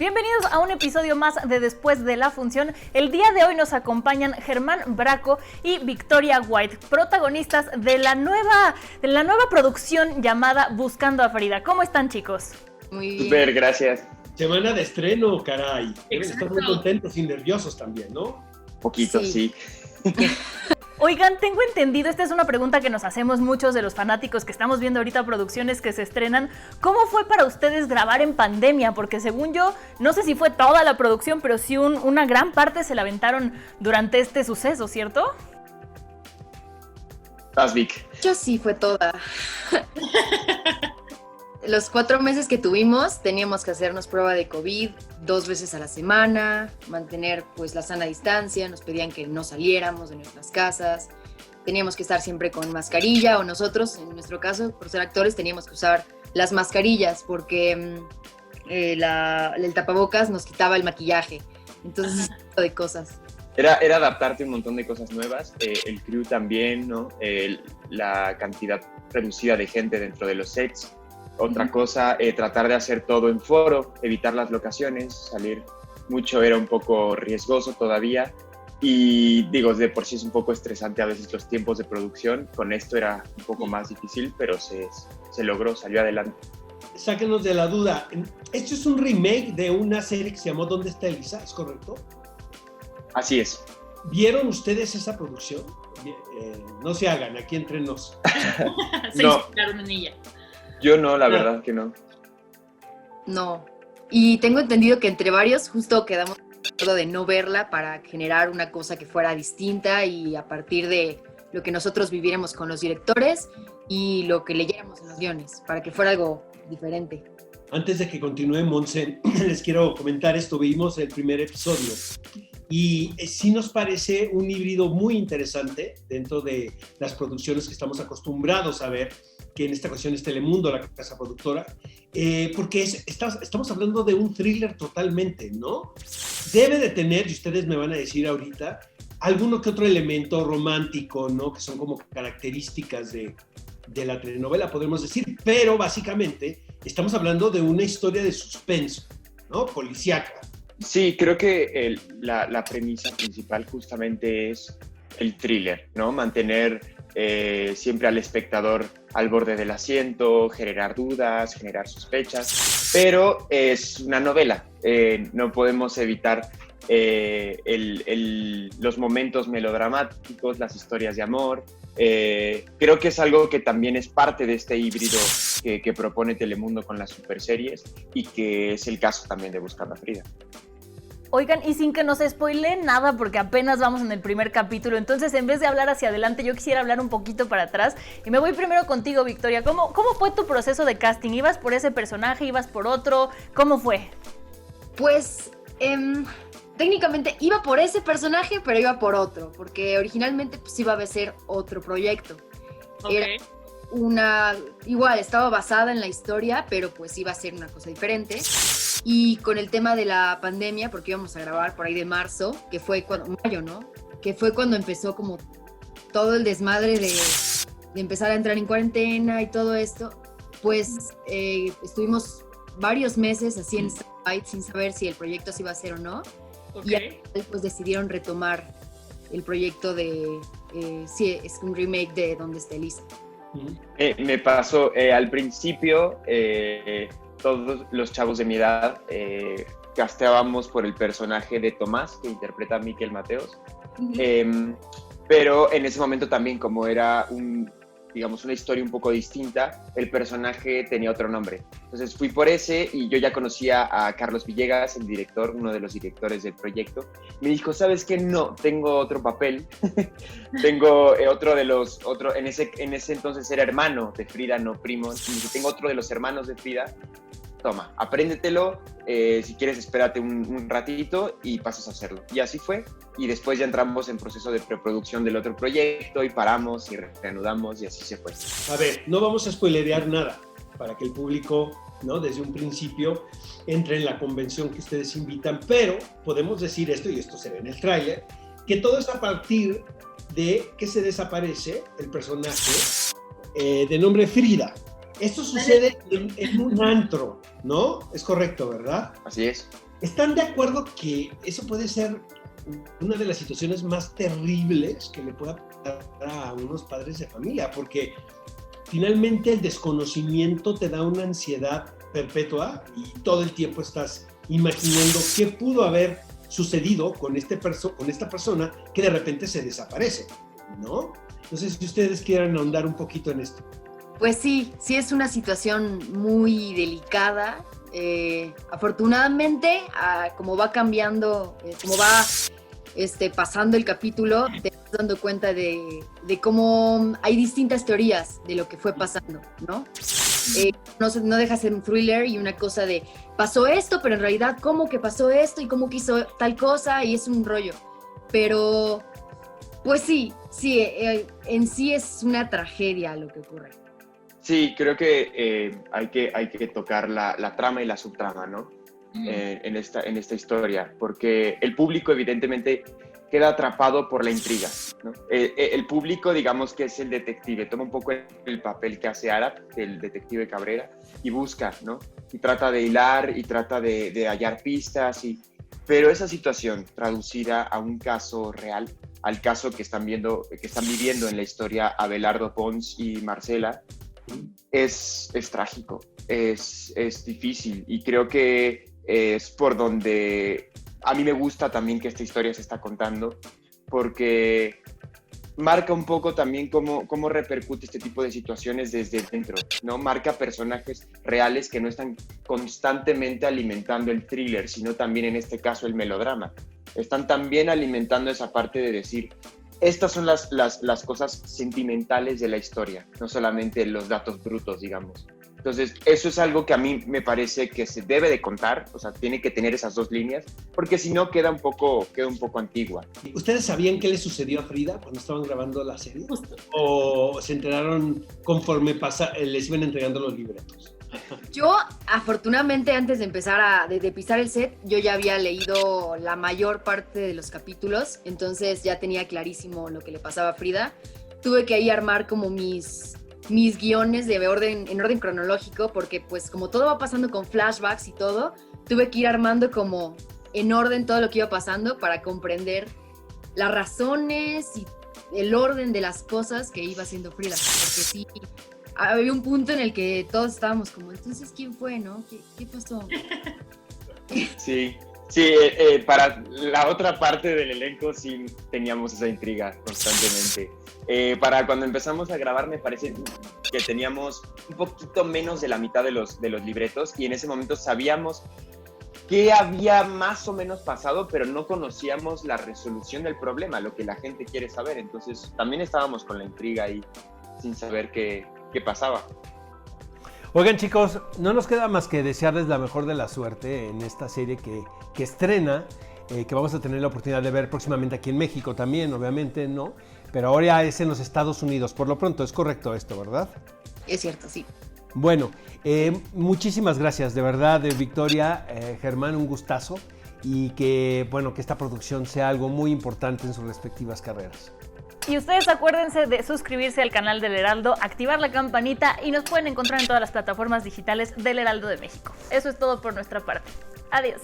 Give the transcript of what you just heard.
Bienvenidos a un episodio más de Después de la Función. El día de hoy nos acompañan Germán Braco y Victoria White, protagonistas de la nueva producción llamada Buscando a Frida. ¿Cómo están, chicos? Muy bien. Súper, gracias. Semana de estreno, caray. Deben Exacto. estar muy contentos y nerviosos también, ¿no? Poquito, sí. Oigan, tengo entendido, esta es una pregunta que nos hacemos muchos de los fanáticos que estamos viendo ahorita producciones que se estrenan. ¿Cómo fue para ustedes grabar en pandemia? Porque según yo, no sé si fue toda la producción, pero sí una gran parte se la aventaron durante este suceso, ¿cierto? Vic. Yo sí fue toda. Los 4 meses que tuvimos teníamos que hacernos prueba de COVID 2 veces a la semana, mantener pues la sana distancia, nos pedían que no saliéramos de nuestras casas, teníamos que estar siempre con mascarilla, o nosotros, en nuestro caso, por ser actores, teníamos que usar las mascarillas porque el tapabocas nos quitaba el maquillaje, entonces ese tipo de cosas. Era adaptarte a un montón de cosas nuevas, el crew también, ¿no? La cantidad reducida de gente dentro de los sets. Otra cosa, tratar de hacer todo en foro, evitar las locaciones, salir mucho era un poco riesgoso todavía y digo, de por sí es un poco estresante a veces los tiempos de producción, con esto era un poco más difícil, pero se logró, salió adelante. Sáquenos de la duda, esto es un remake de una serie que se llamó ¿Dónde está Elisa? ¿Es correcto? Así es. ¿Vieron ustedes esa producción? No se hagan, aquí entre nos. Se inspiraron en ella. Yo no, la verdad que no. No, y tengo entendido que entre varios justo quedamos de no verla para generar una cosa que fuera distinta y a partir de lo que nosotros viviéramos con los directores y lo que leyéramos en los guiones, para que fuera algo diferente. Antes de que continúe Monse, les quiero comentar esto, vimos el primer episodio y sí nos parece un híbrido muy interesante dentro de las producciones que estamos acostumbrados a ver, que en esta ocasión es Telemundo, la casa productora, porque estamos hablando de un thriller totalmente, ¿no? Debe de tener, y ustedes me van a decir ahorita, alguno que otro elemento romántico, ¿no? Que son como características de la telenovela, podemos decir, pero básicamente estamos hablando de una historia de suspenso, ¿no? Policíaca. Sí, creo que la premisa principal justamente es el thriller, ¿no? Mantener siempre al espectador al borde del asiento, generar dudas, generar sospechas, pero es una novela, no podemos evitar los momentos melodramáticos, las historias de amor. Creo que es algo que también es parte de este híbrido que propone Telemundo con las superseries y que es el caso también de Buscando a Frida. Oigan, y sin que nos spoileen nada, porque apenas vamos en el primer capítulo, entonces en vez de hablar hacia adelante, yo quisiera hablar un poquito para atrás. Y me voy primero contigo, Victoria. ¿Cómo fue tu proceso de casting? ¿Ibas por ese personaje? ¿Ibas por otro? ¿Cómo fue? Pues, técnicamente iba por ese personaje, pero iba por otro, porque originalmente pues iba a ser otro proyecto. Okay. Era igual, estaba basada en la historia, pero pues iba a ser una cosa diferente. Y con el tema de la pandemia, porque íbamos a grabar por ahí de marzo, que fue mayo, ¿no? Que fue cuando empezó como todo el desmadre de empezar a entrar en cuarentena y todo esto, pues estuvimos varios meses así en stand-by sin saber si el proyecto se iba a hacer o no. Okay. Y al final, pues decidieron retomar el proyecto de, sí, es un remake de ¿Dónde está Elisa? Me pasó al principio, todos los chavos de mi edad casteábamos por el personaje de Tomás, que interpreta a Miquel Mateos, pero en ese momento también, como era una historia un poco distinta, el personaje tenía otro nombre. Entonces fui por ese y yo ya conocía a Carlos Villegas, el director, uno de los directores del proyecto. Me dijo, ¿sabes qué? No, tengo otro papel. Tengo en ese entonces era hermano de Frida, no primo. Y me dijo, tengo otro de los hermanos de Frida. Toma, apréndetelo, si quieres espérate un ratito y pasas a hacerlo. Y así fue, y después ya entramos en proceso de preproducción del otro proyecto y paramos y reanudamos y así se fue. A ver, no vamos a spoilerear nada para que el público, ¿no? Desde un principio entre en la convención que ustedes invitan, pero podemos decir esto, y esto se ve en el tráiler, que todo es a partir de que se desaparece el personaje de nombre Frida. Esto sucede en un antro, ¿no? Es correcto, ¿verdad? Así es. ¿Están de acuerdo que eso puede ser una de las situaciones más terribles que le pueda pasar a unos padres de familia? Porque finalmente el desconocimiento te da una ansiedad perpetua y todo el tiempo estás imaginando qué pudo haber sucedido con esta persona que de repente se desaparece, ¿no? No sé si ustedes quieran ahondar un poquito en esto. Pues sí es una situación muy delicada. Afortunadamente, como va cambiando, como va pasando el capítulo, te vas dando cuenta de cómo hay distintas teorías de lo que fue pasando, ¿no? No deja de ser un thriller y una cosa de pasó esto, pero en realidad cómo que pasó esto y cómo que hizo tal cosa, y es un rollo. Pero pues sí, en sí es una tragedia lo que ocurre. Sí, creo que hay que tocar la trama y la subtrama, ¿no? En esta historia, porque el público evidentemente queda atrapado por la intriga, ¿no? El público, digamos que es el detective, toma un poco el papel que hace Arap, el detective Cabrera, y busca, ¿no? Y trata de hilar y trata de hallar pistas, pero esa situación traducida a un caso real, al caso que están viviendo en la historia Abelardo Pons y Marcela, es trágico, es difícil, y creo que es por donde a mí me gusta también que esta historia se está contando, porque marca un poco también cómo repercute este tipo de situaciones desde dentro, ¿no? Marca personajes reales que no están constantemente alimentando el thriller, sino también en este caso el melodrama. Están también alimentando esa parte de decir, estas son las cosas sentimentales de la historia, no solamente los datos brutos, digamos. Entonces, eso es algo que a mí me parece que se debe de contar, o sea, tiene que tener esas dos líneas, porque si no queda un poco antigua. ¿Ustedes sabían qué le sucedió a Frida cuando estaban grabando la serie? Justo. ¿O se enteraron conforme les iban entregando los libretos? Yo, afortunadamente, antes de empezar de pisar el set, yo ya había leído la mayor parte de los capítulos, entonces ya tenía clarísimo lo que le pasaba a Frida. Tuve que ahí armar como mis guiones en orden cronológico, porque pues como todo va pasando con flashbacks y todo, tuve que ir armando como en orden todo lo que iba pasando para comprender las razones y el orden de las cosas que iba haciendo Frida, porque sí, había un punto en el que todos estábamos como, entonces, ¿quién fue, no? ¿Qué pasó? Sí, para la otra parte del elenco sí teníamos esa intriga constantemente. Para cuando empezamos a grabar me parece que teníamos un poquito menos de la mitad de los libretos, y en ese momento sabíamos qué había más o menos pasado, pero no conocíamos la resolución del problema, lo que la gente quiere saber. Entonces también estábamos con la intriga ahí sin saber qué pasaba. Oigan, chicos, no nos queda más que desearles la mejor de la suerte en esta serie que estrena, que vamos a tener la oportunidad de ver próximamente aquí en México también, obviamente, ¿no? Pero ahora es en los Estados Unidos, por lo pronto. Es correcto esto, ¿verdad? Es cierto, sí. Bueno, muchísimas gracias, de verdad, Victoria, Germán, un gustazo, y que esta producción sea algo muy importante en sus respectivas carreras. Y ustedes acuérdense de suscribirse al canal del Heraldo, activar la campanita, y nos pueden encontrar en todas las plataformas digitales del Heraldo de México. Eso es todo por nuestra parte. Adiós.